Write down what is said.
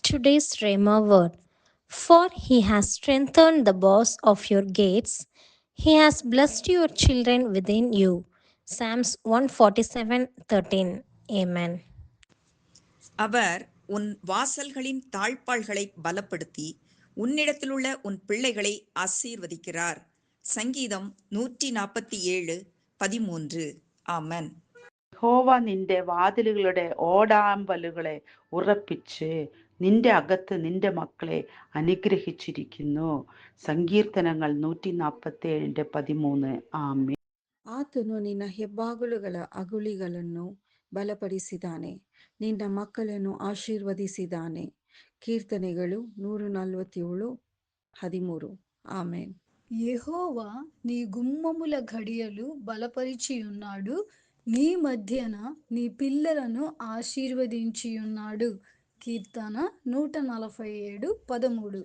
today's Rhema word. For he has strengthened the bars of your gates, he has blessed your children within you. Psalms 147:13. Amen. அவர் உன் வாசல்களின் தாழ்ப்பாள்களை பலப்படுத்தி உன்னிடத்திலுள்ள உன் பிள்ளைகளை ஆசீர்வதிக்கிறார். சங்கீதம் 147:13. ആമേൻ. യഹോവ നിന്റെ വാതിലുകളുടെ ഓടാമ്പലുകളെ ഉറപ്പിച്ച് നിന്റെ അകത്ത് നിന്റെ മക്കളെ അനുഗ്രഹിച്ചിരിക്കുന്നു. സങ്കീർത്തനങ്ങൾ 147:13. ആമേൻ. ಆತನು ನಿನ್ನ ಹೆಬ್ಬಾಗಿಲುಗಳ ಅಗುಳಿಗಳನ್ನು ಬಲಪಡಿಸಿದ್ದಾನೆ, ನಿನ್ನ ಮಕ್ಕಳನ್ನು ಆಶೀರ್ವದಿಸಿದ್ದಾನೆ. కీర్తనలు 147:13. ఆమేన్. యెహోవా నీ గుమ్మముల ఘడియలు బలపరిచియున్నాడు, నీ మధ్యన నీ పిల్లలను ఆశీర్వదించియున్నాడు. కీర్తన 147:13.